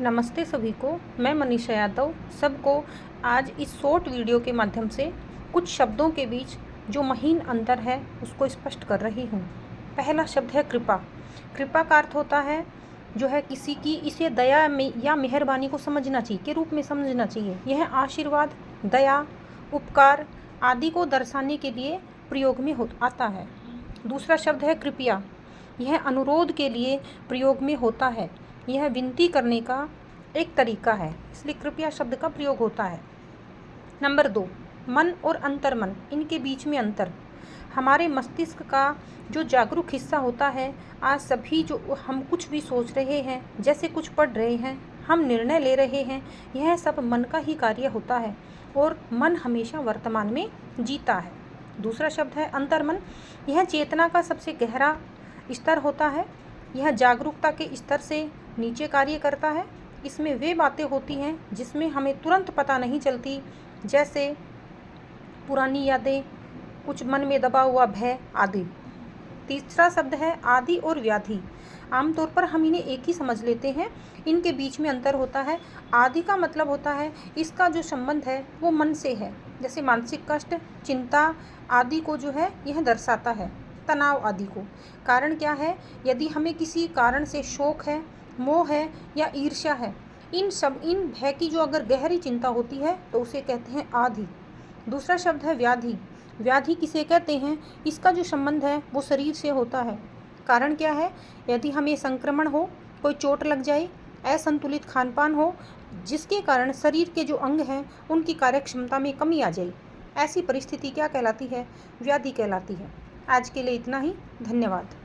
नमस्ते सभी को। मैं मनीषा यादव सबको आज इस शॉर्ट वीडियो के माध्यम से कुछ शब्दों के बीच जो महीन अंतर है उसको स्पष्ट कर रही हूँ। पहला शब्द है कृपा। कृपा का अर्थ होता है जो है किसी की इसे दया में या मेहरबानी को समझना चाहिए के रूप में समझना चाहिए। यह आशीर्वाद, दया, उपकार आदि को दर्शाने के लिए प्रयोग में आता है। दूसरा शब्द है कृपया। यह अनुरोध के लिए प्रयोग में होता है। यह विनती करने का एक तरीका है, इसलिए कृपया शब्द का प्रयोग होता है। नंबर 2, मन और अंतर्मन, इनके बीच में अंतर। हमारे मस्तिष्क का जो जागरूक हिस्सा होता है, आज सभी जो हम कुछ भी सोच रहे हैं, जैसे कुछ पढ़ रहे हैं, हम निर्णय ले रहे हैं, यह सब मन का ही कार्य होता है और मन हमेशा वर्तमान में जीता है। दूसरा शब्द है अंतर्मन। यह चेतना का सबसे गहरा स्तर होता है। यह जागरूकता के स्तर से नीचे कार्य करता है। इसमें वे बातें होती हैं जिसमें हमें तुरंत पता नहीं चलती, जैसे पुरानी यादें, कुछ मन में दबा हुआ भय आदि। तीसरा शब्द है आदि और व्याधि। आमतौर पर हम इन्हें एक ही समझ लेते हैं, इनके बीच में अंतर होता है। आदि का मतलब होता है इसका जो संबंध है वो मन से है, जैसे मानसिक कष्ट, चिंता आदि को जो है यह दर्शाता है, तनाव आदि को। कारण क्या है? यदि हमें किसी कारण से शोक है, मोह है या ईर्ष्या है, इन भय की जो अगर गहरी चिंता होती है तो उसे कहते हैं आदि। दूसरा शब्द है व्याधि। व्याधि किसे कहते हैं? इसका जो संबंध है वो शरीर से होता है। कारण क्या है? यदि हमें संक्रमण हो, कोई चोट लग जाए, असंतुलित खानपान हो, जिसके कारण शरीर के जो अंग हैं उनकी कार्यक्षमता में कमी आ जाए, ऐसी परिस्थिति क्या कहलाती है? व्याधि कहलाती है। आज के लिए इतना ही। धन्यवाद।